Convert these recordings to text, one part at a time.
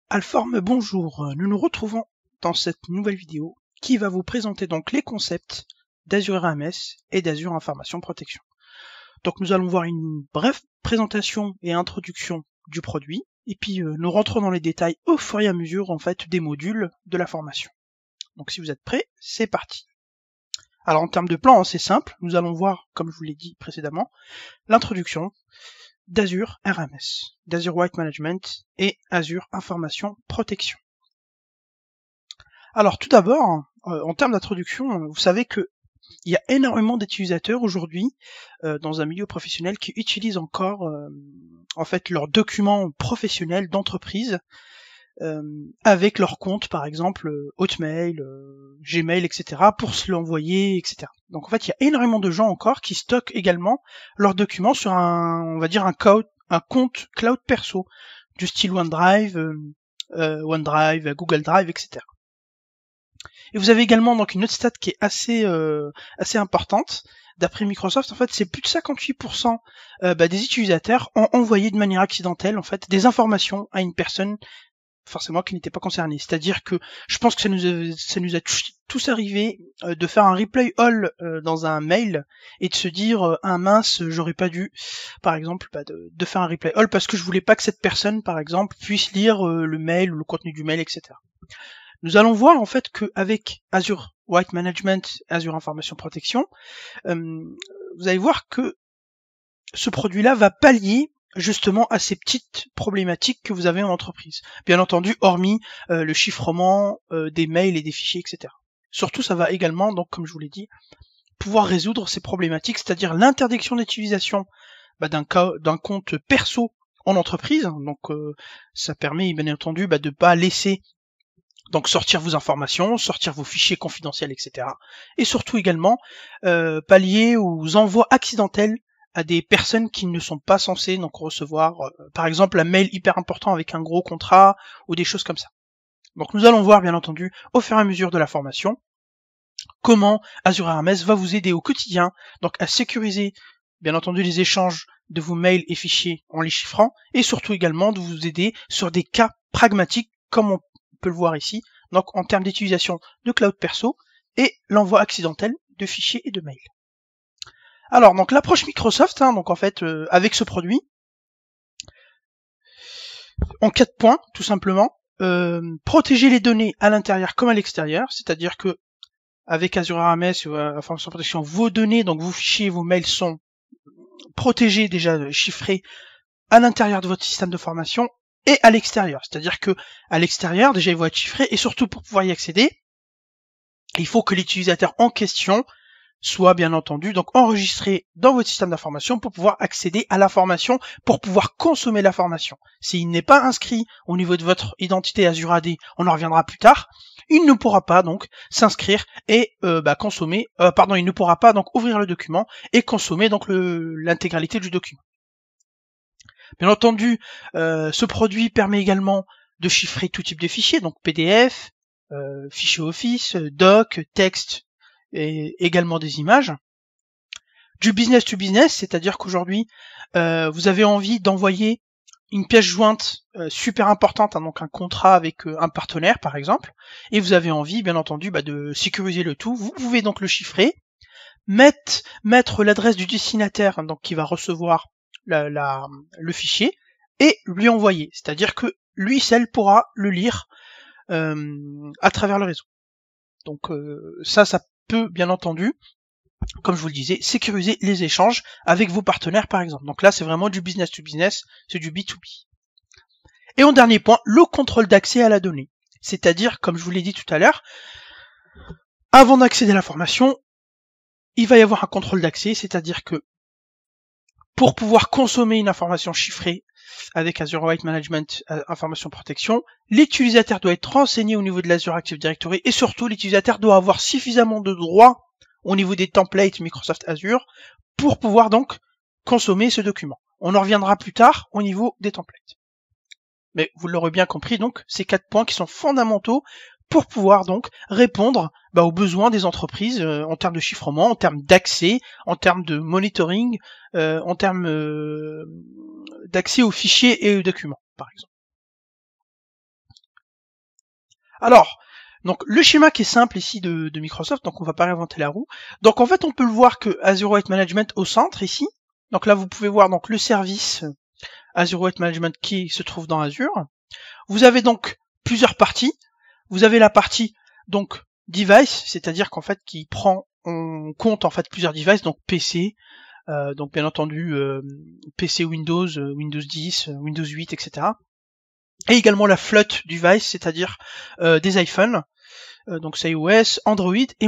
Alform, bonjour, nous nous retrouvons dans cette nouvelle vidéo qui va vous présenter donc les concepts d'Azure RMS et d'Azure Information Protection. Donc nous allons voir une brève présentation et introduction du produit et puis nous rentrons dans les détails au fur et à mesure en fait des modules de la formation. Donc si vous êtes prêts, c'est parti. Alors en termes de plan, c'est simple, nous allons voir, comme je vous l'ai dit précédemment, l'introduction d'Azure RMS, d'Azure White Management et Azure Information Protection. Alors tout d'abord, en termes d'introduction, vous savez que il y a énormément d'utilisateurs aujourd'hui dans un milieu professionnel qui utilisent encore en fait leurs documents professionnels d'entreprise avec leur compte par exemple Hotmail, Gmail, etc. pour se l'envoyer, etc. Donc en fait il y a énormément de gens encore qui stockent également leurs documents sur on va dire un compte cloud perso du style OneDrive, Google Drive, etc. Et vous avez également donc une autre stat qui est assez importante. D'après Microsoft, en fait, c'est plus de 58% des utilisateurs ont envoyé de manière accidentelle en fait des informations à une personne forcément qui n'était pas concernée. C'est-à-dire que je pense que ça nous a tous arrivé de faire un reply all dans un mail et de se dire ah mince, j'aurais pas dû, par exemple, de faire un reply all parce que je voulais pas que cette personne, par exemple, puisse lire le mail ou le contenu du mail, etc. Nous allons voir en fait qu'avec Azure White Management, Azure Information Protection, vous allez voir que ce produit-là va pallier justement à ces petites problématiques que vous avez en entreprise. Bien entendu, hormis le chiffrement des mails et des fichiers, etc. Surtout, ça va également, donc comme je vous l'ai dit, pouvoir résoudre ces problématiques, c'est-à-dire l'interdiction d'utilisation d'un compte perso en entreprise. Donc ça permet bien entendu de pas laisser donc sortir vos informations, sortir vos fichiers confidentiels, etc. Et surtout également pallier aux envois accidentels à des personnes qui ne sont pas censées donc recevoir, par exemple, un mail hyper important avec un gros contrat ou des choses comme ça. Donc nous allons voir bien entendu au fur et à mesure de la formation comment Azure RMS va vous aider au quotidien donc à sécuriser bien entendu les échanges de vos mails et fichiers en les chiffrant et surtout également de vous aider sur des cas pragmatiques comme on peut le voir ici, donc en termes d'utilisation de cloud perso et l'envoi accidentel de fichiers et de mails. Alors donc l'approche Microsoft, donc en fait avec ce produit, en 4 points tout simplement, protéger les données à l'intérieur comme à l'extérieur, c'est-à-dire que avec Azure RMS ou Information Protection, vos données, donc vos fichiers, vos mails sont protégés déjà, chiffrés à l'intérieur de votre système de formation et à l'extérieur. C'est-à-dire que à l'extérieur, déjà, ils vont être chiffrés et surtout pour pouvoir y accéder, il faut que l'utilisateur en question soit bien entendu donc enregistré dans votre système d'information pour pouvoir accéder à la formation, pour pouvoir consommer la formation. S'il n'est pas inscrit au niveau de votre identité Azure AD, on en reviendra plus tard, il ne pourra pas donc s'inscrire et consommer, il ne pourra pas donc ouvrir le document et consommer donc l'intégralité du document. Bien entendu, ce produit permet également de chiffrer tout type de fichiers, donc PDF, fichiers Office, doc, texte et également des images. Du business to business, c'est-à-dire qu'aujourd'hui, vous avez envie d'envoyer une pièce jointe super importante, donc un contrat avec un partenaire par exemple, et vous avez envie bien entendu de sécuriser le tout. Vous pouvez donc le chiffrer, mettre l'adresse du destinataire donc qui va recevoir le fichier et lui envoyer, c'est-à-dire que lui seul pourra le lire à travers le réseau. Donc ça peut bien entendu, comme je vous le disais, sécuriser les échanges avec vos partenaires par exemple. Donc là c'est vraiment du business to business, c'est du B2B. Et en dernier point, le contrôle d'accès à la donnée. C'est-à-dire, comme je vous l'ai dit tout à l'heure, avant d'accéder à l'information, il va y avoir un contrôle d'accès, c'est-à-dire que pour pouvoir consommer une information chiffrée avec Azure White Management, Information Protection, l'utilisateur doit être renseigné au niveau de l'Azure Active Directory et surtout l'utilisateur doit avoir suffisamment de droits au niveau des templates Microsoft Azure pour pouvoir donc consommer ce document. On en reviendra plus tard au niveau des templates. Mais vous l'aurez bien compris, donc, ces 4 points qui sont fondamentaux pour pouvoir donc répondre aux besoins des entreprises en termes de chiffrement, en termes d'accès, en termes de monitoring, en termes d'accès aux fichiers et aux documents, par exemple. Alors, donc le schéma qui est simple ici de Microsoft, donc on va pas réinventer la roue. Donc en fait, on peut le voir que Azure Web Management au centre ici. Donc là, vous pouvez voir donc le service Azure Web Management qui se trouve dans Azure. Vous avez donc plusieurs parties. Vous avez la partie donc device, c'est-à-dire qu'en fait qui prend en compte en fait plusieurs devices, donc PC, donc bien entendu PC Windows, Windows 10, Windows 8, etc. Et également la flotte device, c'est-à-dire des iPhones, donc c'est iOS, Android et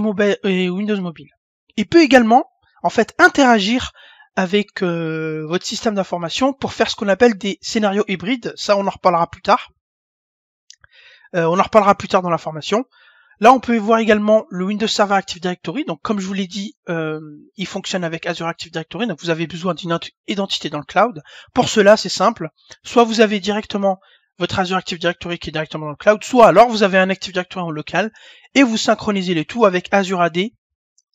Windows Mobile. Il peut également en fait interagir avec votre système d'information pour faire ce qu'on appelle des scénarios hybrides. Ça, on en reparlera plus tard. Dans la formation. Là, on peut voir également le Windows Server Active Directory. Donc, comme je vous l'ai dit, il fonctionne avec Azure Active Directory. Donc, vous avez besoin d'une identité dans le cloud. Pour cela, c'est simple. Soit vous avez directement votre Azure Active Directory qui est directement dans le cloud, soit alors vous avez un Active Directory en local et vous synchronisez les tout avec Azure AD,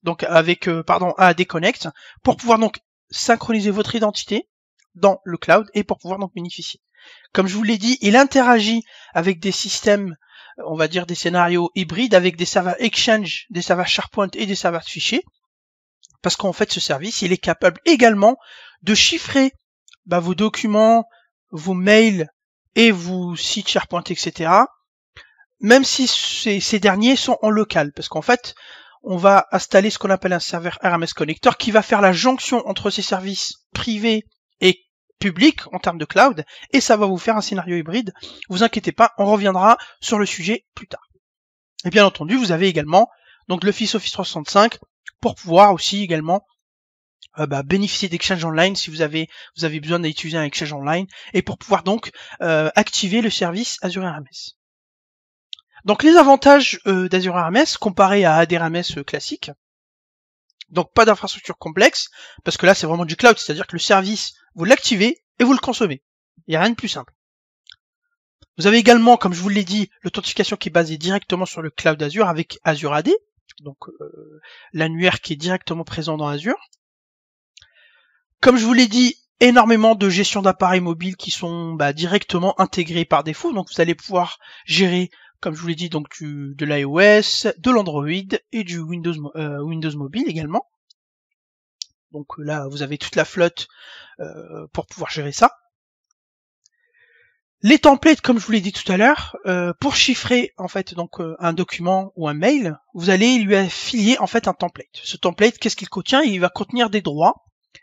donc avec AD Connect, pour pouvoir donc synchroniser votre identité dans le cloud et pour pouvoir donc bénéficier. Comme je vous l'ai dit, il interagit avec des systèmes, on va dire des scénarios hybrides, avec des serveurs Exchange, des serveurs SharePoint et des serveurs de fichiers, parce qu'en fait ce service, il est capable également de chiffrer vos documents, vos mails et vos sites SharePoint, etc., même si ces derniers sont en local, parce qu'en fait, on va installer ce qu'on appelle un serveur RMS Connector qui va faire la jonction entre ces services privés et publics en termes de cloud, et ça va vous faire un scénario hybride. Vous inquiétez pas, on reviendra sur le sujet plus tard. Et bien entendu, vous avez également donc l'Office 365 pour pouvoir aussi également bénéficier d'Exchange Online si vous avez besoin d'utiliser un Exchange Online, et pour pouvoir donc activer le service Azure RMS. Donc les avantages d'Azure RMS comparé à ADRMS classique, donc pas d'infrastructure complexe, parce que là c'est vraiment du cloud, c'est-à-dire que le service, vous l'activez et vous le consommez. Il n'y a rien de plus simple. Vous avez également, comme je vous l'ai dit, l'authentification qui est basée directement sur le cloud Azure avec Azure AD, donc l'annuaire qui est directement présent dans Azure. Comme je vous l'ai dit, énormément de gestion d'appareils mobiles qui sont directement intégrés par défaut, donc vous allez pouvoir gérer, comme je vous l'ai dit, donc de l'iOS, de l'Android et du Windows Mobile également. Donc là, vous avez toute la flotte pour pouvoir gérer ça. Les templates, comme je vous l'ai dit tout à l'heure, pour chiffrer en fait donc un document ou un mail, vous allez lui affilier en fait un template. Ce template, qu'est-ce qu'il contient? Il va contenir des droits.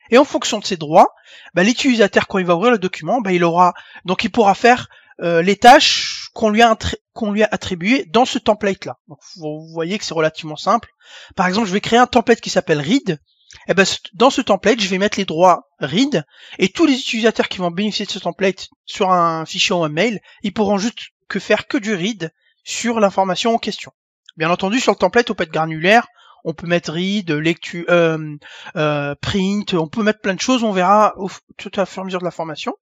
Et en fonction de ces droits, l'utilisateur, quand il va ouvrir le document, il pourra faire les tâches qu'on lui a attribuées dans ce template-là. Donc vous voyez que c'est relativement simple. Par exemple, je vais créer un template qui s'appelle read. Et dans ce template, je vais mettre les droits read, et tous les utilisateurs qui vont bénéficier de ce template sur un fichier ou un mail, ils pourront juste faire que du read sur l'information en question. Bien entendu, sur le template, on peut être granulaire. On peut mettre read, lecture, print, on peut mettre plein de choses, on verra tout à fur et à mesure de la formation.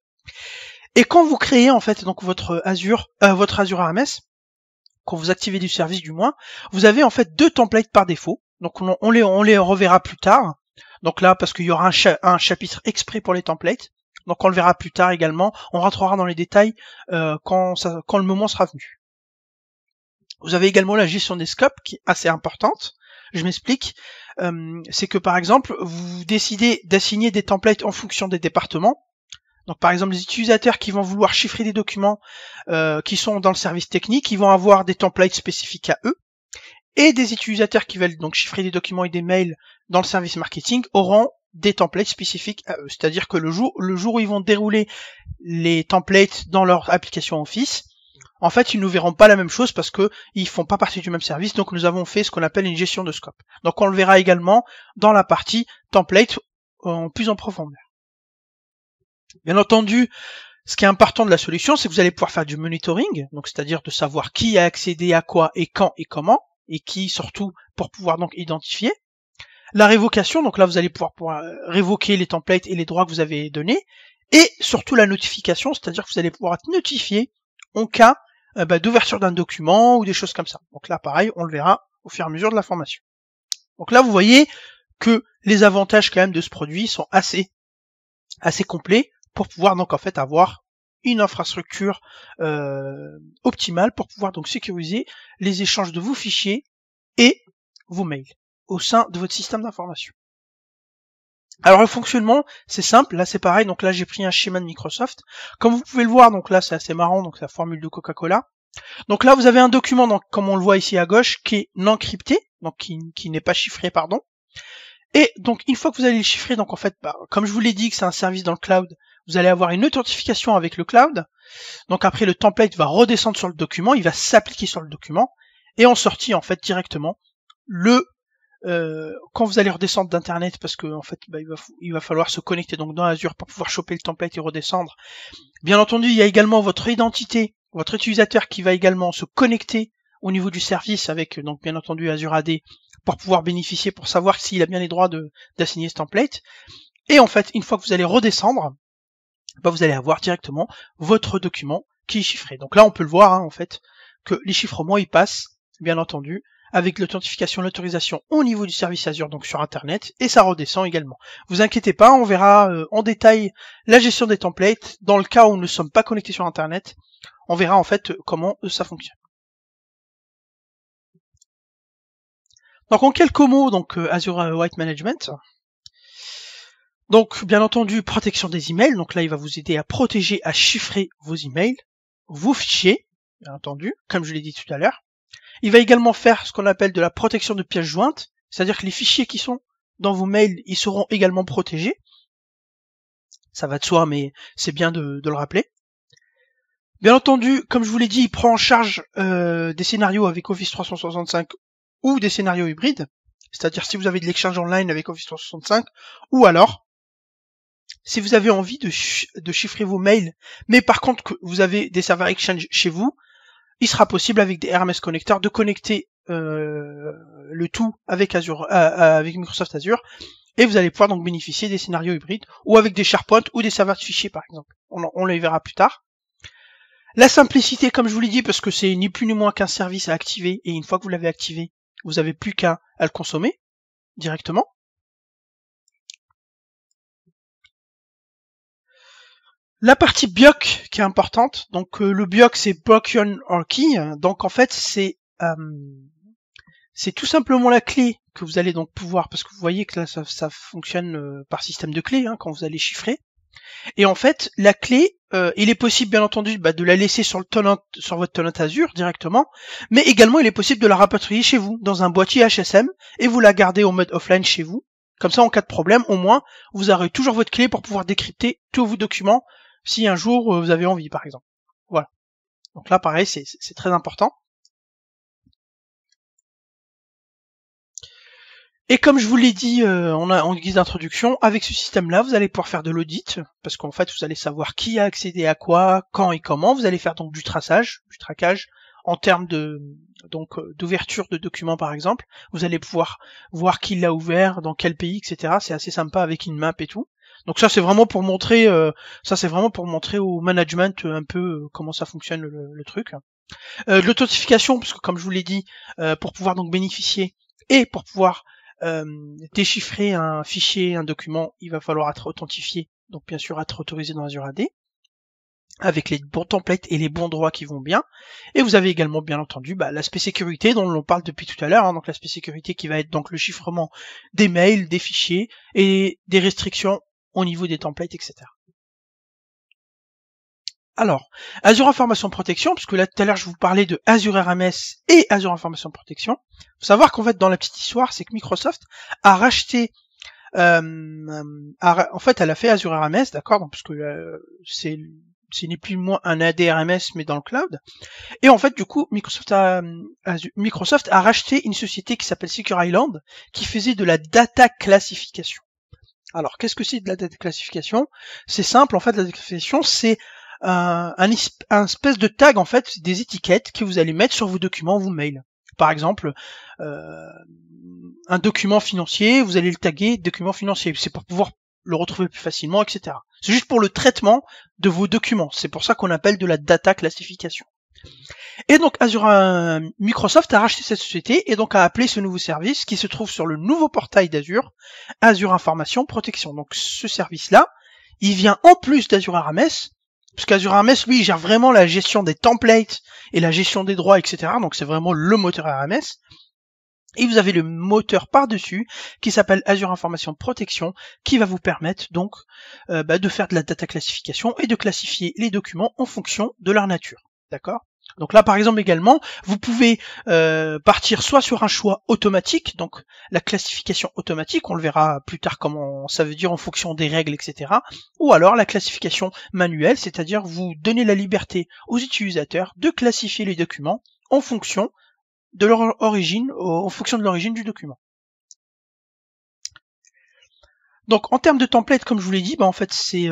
Et quand vous créez en fait donc votre Azure RMS, quand vous activez du service du moins, vous avez en fait deux templates par défaut. Donc on les reverra plus tard. Donc là, parce qu'il y aura un chapitre exprès pour les templates. Donc on le verra plus tard également. On rentrera dans les détails quand le moment sera venu. Vous avez également la gestion des scopes qui est assez importante. Je m'explique. C'est que par exemple, vous décidez d'assigner des templates en fonction des départements. Donc par exemple, les utilisateurs qui vont vouloir chiffrer des documents qui sont dans le service technique, ils vont avoir des templates spécifiques à eux. Et des utilisateurs qui veulent donc chiffrer des documents et des mails dans le service marketing auront des templates spécifiques à eux. C'est-à-dire que le jour où ils vont dérouler les templates dans leur application Office, en fait, ils ne verront pas la même chose parce que ils font pas partie du même service. Donc, nous avons fait ce qu'on appelle une gestion de scope. Donc, on le verra également dans la partie template plus en profondeur. Bien entendu, ce qui est important de la solution, c'est que vous allez pouvoir faire du monitoring, donc c'est-à-dire de savoir qui a accédé à quoi et quand et comment, et qui surtout pour pouvoir donc identifier. La révocation, donc là vous allez pouvoir révoquer les templates et les droits que vous avez donnés, et surtout la notification, c'est-à-dire que vous allez pouvoir être notifié en cas d'ouverture d'un document ou des choses comme ça. Donc là pareil, on le verra au fur et à mesure de la formation. Donc là vous voyez que les avantages quand même de ce produit sont assez complets pour pouvoir donc en fait avoir une infrastructure optimale pour pouvoir donc sécuriser les échanges de vos fichiers et vos mails au sein de votre système d'information. Alors le fonctionnement, c'est simple, là c'est pareil, donc là j'ai pris un schéma de Microsoft. Comme vous pouvez le voir, donc là c'est assez marrant, donc c'est la formule de Coca-Cola. Donc là vous avez un document, donc, comme on le voit ici à gauche, qui est non crypté, donc qui n'est pas chiffré, pardon. Et donc une fois que vous allez le chiffrer, donc en fait, comme je vous l'ai dit que c'est un service dans le cloud, vous allez avoir une authentification avec le cloud. Donc après le template va redescendre sur le document, il va s'appliquer sur le document, et en sortie en fait directement quand vous allez redescendre d'internet, parce que en fait il va falloir se connecter donc dans Azure pour pouvoir choper le template et redescendre. Bien entendu, il y a également votre identité, votre utilisateur qui va également se connecter au niveau du service avec donc bien entendu Azure AD pour pouvoir bénéficier, pour savoir s'il a bien les droits d'assigner ce template. Et en fait, une fois que vous allez redescendre, vous allez avoir directement votre document qui est chiffré. Donc là, on peut le voir en fait que les chiffrements ils passent bien entendu avec l'authentification, l'autorisation au niveau du service Azure, donc sur Internet, et ça redescend également. Vous inquiétez pas, on verra en détail la gestion des templates. Dans le cas où nous ne sommes pas connectés sur Internet, on verra en fait comment ça fonctionne. Donc en quelques mots, donc Azure White Management. Donc bien entendu, protection des emails. Donc là, il va vous aider à protéger, à chiffrer vos emails, vos fichiers, bien entendu, comme je l'ai dit tout à l'heure. Il va également faire ce qu'on appelle de la protection de pièces jointes, c'est-à-dire que les fichiers qui sont dans vos mails, ils seront également protégés. Ça va de soi, mais c'est bien de le rappeler. Bien entendu, comme je vous l'ai dit, il prend en charge des scénarios avec Office 365 ou des scénarios hybrides, c'est-à-dire si vous avez de l'exchange online avec Office 365, ou alors, si vous avez envie de chiffrer vos mails, mais par contre que vous avez des serveurs Exchange chez vous, il sera possible avec des RMS connecteurs de connecter le tout avec Azure, avec Microsoft Azure, et vous allez pouvoir donc bénéficier des scénarios hybrides ou avec des SharePoint ou des serveurs de fichiers par exemple. On les verra plus tard. La simplicité, comme je vous l'ai dit, parce que c'est ni plus ni moins qu'un service à activer, et une fois que vous l'avez activé, vous n'avez plus qu'à le consommer directement. La partie BIOC qui est importante, donc le BIOC c'est Broken or Key, donc en fait c'est tout simplement la clé que vous allez donc pouvoir, parce que vous voyez que là ça fonctionne par système de clé quand vous allez chiffrer, et en fait la clé, il est possible bien entendu de la laisser sur votre tenant Azure directement, mais également il est possible de la rapatrier chez vous dans un boîtier HSM et vous la gardez au mode offline chez vous, comme ça en cas de problème au moins vous aurez toujours votre clé pour pouvoir décrypter tous vos documents si un jour vous avez envie par exemple. Voilà. Donc là pareil c'est très important. Et comme je vous l'ai dit en guise d'introduction, avec ce système-là, vous allez pouvoir faire de l'audit, parce qu'en fait, vous allez savoir qui a accédé à quoi, quand et comment. Vous allez faire donc du traçage, du traquage, en termes d'ouverture de documents par exemple. Vous allez pouvoir voir qui l'a ouvert, dans quel pays, etc. C'est assez sympa avec une map et tout. Donc ça c'est vraiment pour montrer, au management un peu comment ça fonctionne le truc. De l'authentification, parce que comme je vous l'ai dit, pour pouvoir donc bénéficier et pour pouvoir déchiffrer un fichier, un document, il va falloir être authentifié, donc bien sûr être autorisé dans Azure AD, avec les bons templates et les bons droits qui vont bien. Et vous avez également bien entendu l'aspect sécurité dont on parle depuis tout à l'heure, donc l'aspect sécurité qui va être donc le chiffrement des mails, des fichiers et des restrictions au niveau des templates, etc. Alors, Azure Information Protection, puisque là tout à l'heure je vous parlais de Azure RMS et Azure Information Protection. Faut savoir qu'en fait dans la petite histoire, c'est que Microsoft a racheté, en fait elle a fait Azure RMS, d'accord, donc parce que c'est ni plus ni moins un AD RMS mais dans le cloud. Et en fait du coup Microsoft a racheté une société qui s'appelle Secure Island, qui faisait de la data classification. Alors qu'est-ce que c'est de la data classification? C'est simple, en fait la data classification c'est un espèce de tag, en fait, des étiquettes que vous allez mettre sur vos documents, vos mails. Par exemple, un document financier, vous allez le taguer document financier. C'est pour pouvoir le retrouver plus facilement, etc. C'est juste pour le traitement de vos documents. C'est pour ça qu'on appelle de la data classification. Et donc Microsoft a racheté cette société et donc a appelé ce nouveau service qui se trouve sur le nouveau portail d'Azure, Azure Information Protection. Donc ce service-là, il vient en plus d'Azure RMS, Parce qu'Azure RMS, lui, il gère vraiment la gestion des templates et la gestion des droits, etc. Donc c'est vraiment le moteur RMS. Et vous avez le moteur par-dessus qui s'appelle Azure Information Protection, qui va vous permettre donc de faire de la data classification et de classifier les documents en fonction de leur nature. D'accord ? Donc là, par exemple, également, vous pouvez partir soit sur un choix automatique, donc la classification automatique, on le verra plus tard comment ça veut dire en fonction des règles, etc. Ou alors la classification manuelle, c'est-à-dire vous donnez la liberté aux utilisateurs de classifier les documents en fonction de leur origine, en fonction de l'origine du document. Donc en termes de templates, comme je vous l'ai dit, en fait c'est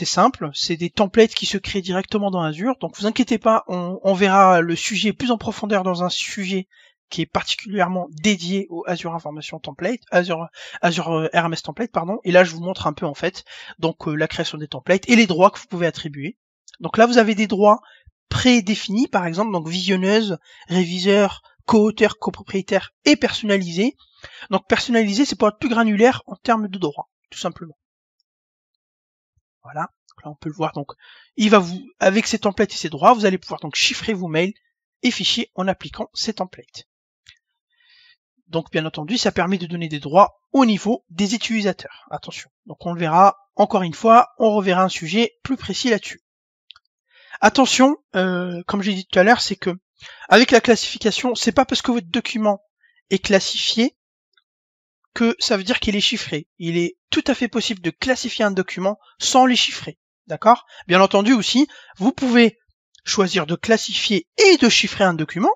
simple, c'est des templates qui se créent directement dans Azure. Donc vous inquiétez pas, on verra le sujet plus en profondeur dans un sujet qui est particulièrement dédié au Azure Information Template, Azure RMS Template, pardon. Et là je vous montre un peu en fait donc la création des templates et les droits que vous pouvez attribuer. Donc là vous avez des droits prédéfinis, par exemple, donc visionneuse, réviseur, co-auteur, copropriétaire et personnalisé. Donc personnalisé, c'est pour être plus granulaire en termes de droits, tout simplement. Voilà, donc là on peut le voir. Donc il va vous, avec ces templates et ces droits, vous allez pouvoir donc chiffrer vos mails et fichiers en appliquant ces templates. Donc bien entendu, ça permet de donner des droits au niveau des utilisateurs. Attention. Donc on le verra encore une fois, on reverra un sujet plus précis là-dessus. Attention, comme j'ai dit tout à l'heure, c'est que avec la classification, c'est pas parce que votre document est classifié que ça veut dire qu'il est chiffré. Il est tout à fait possible de classifier un document sans les chiffrer. D'accord ? Bien entendu aussi, vous pouvez choisir de classifier et de chiffrer un document,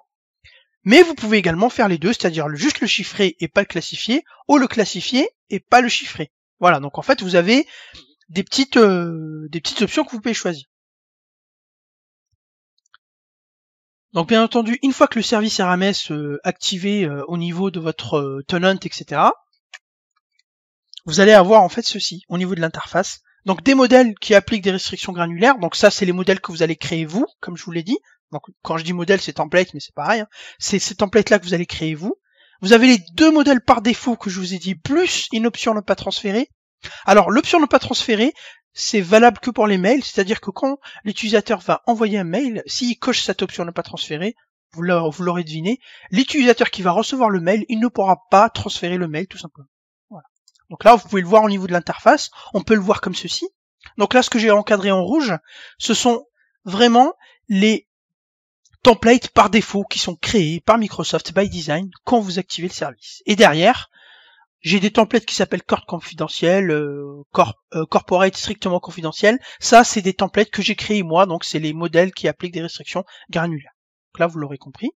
mais vous pouvez également faire les deux, c'est-à-dire juste le chiffrer et pas le classifier, ou le classifier et pas le chiffrer. Voilà, donc en fait vous avez des petites options que vous pouvez choisir. Donc bien entendu, une fois que le service RMS activé au niveau de votre tenant, etc., vous allez avoir en fait ceci au niveau de l'interface. Donc des modèles qui appliquent des restrictions granulaires. Donc ça, c'est les modèles que vous allez créer vous, comme je vous l'ai dit. Donc quand je dis modèle, c'est template, mais c'est pareil. Hein. C'est ces templates-là que vous allez créer vous. Vous avez les deux modèles par défaut que je vous ai dit, plus une option ne pas transférer. Alors l'option ne pas transférer, c'est valable que pour les mails, c'est-à-dire que quand l'utilisateur va envoyer un mail, s'il coche cette option ne pas transférer, vous l'aurez deviné, l'utilisateur qui va recevoir le mail, il ne pourra pas transférer le mail tout simplement. Voilà. Donc là, vous pouvez le voir au niveau de l'interface, on peut le voir comme ceci. Donc là, ce que j'ai encadré en rouge, ce sont vraiment les templates par défaut qui sont créés par Microsoft by Design quand vous activez le service. Et derrière, j'ai des templates qui s'appellent Corp confidentiel, Corporate strictement confidentiel. Ça, c'est des templates que j'ai créés moi, donc c'est les modèles qui appliquent des restrictions granulaires. Donc là, vous l'aurez compris.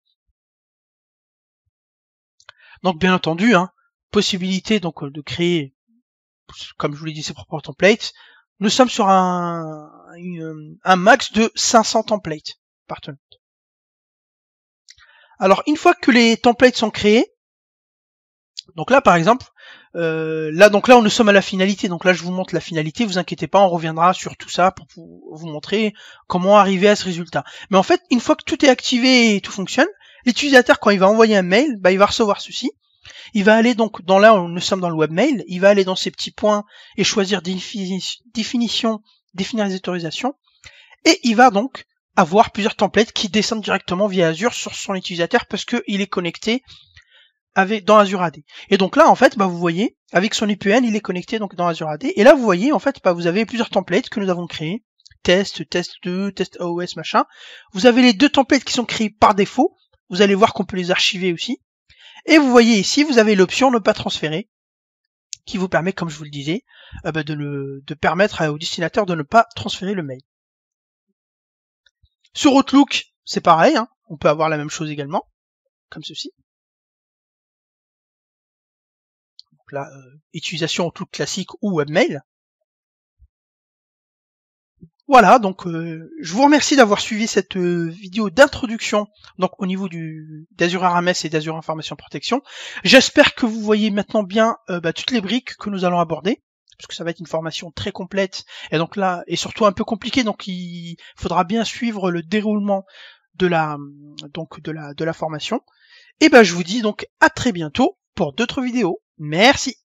Donc bien entendu, possibilité donc de créer, comme je vous l'ai dit, ses propres templates. Nous sommes sur un max de 500 templates par tenant. Alors une fois que les templates sont créés, donc là par exemple, là nous sommes à la finalité, donc là je vous montre la finalité, vous inquiétez pas, on reviendra sur tout ça pour vous montrer comment arriver à ce résultat. Mais en fait, une fois que tout est activé et tout fonctionne, l'utilisateur quand il va envoyer un mail, il va recevoir ceci. Il va aller donc nous sommes dans le webmail, il va aller dans ces petits points et choisir définir les autorisations, et il va donc avoir plusieurs templates qui descendent directement via Azure sur son utilisateur parce qu'il est connecté dans Azure AD. Et donc là, en fait, vous voyez, avec son VPN, il est connecté donc dans Azure AD. Et là, vous voyez, en fait, vous avez plusieurs templates que nous avons créés. Test 2, test AOS, machin. Vous avez les deux templates qui sont créés par défaut. Vous allez voir qu'on peut les archiver aussi. Et vous voyez ici, vous avez l'option ne pas transférer, qui vous permet, comme je vous le disais, de permettre au destinataire de ne pas transférer le mail. Sur Outlook, c'est pareil, on peut avoir la même chose également, comme ceci. Donc là, utilisation Outlook classique ou webmail. Voilà, donc je vous remercie d'avoir suivi cette vidéo d'introduction donc au niveau d'Azure RMS et d'Azure Information Protection. J'espère que vous voyez maintenant bien toutes les briques que nous allons aborder, parce que ça va être une formation très complète et donc là et surtout un peu compliquée, donc il faudra bien suivre le déroulement de la formation. Et je vous dis donc à très bientôt pour d'autres vidéos. Merci.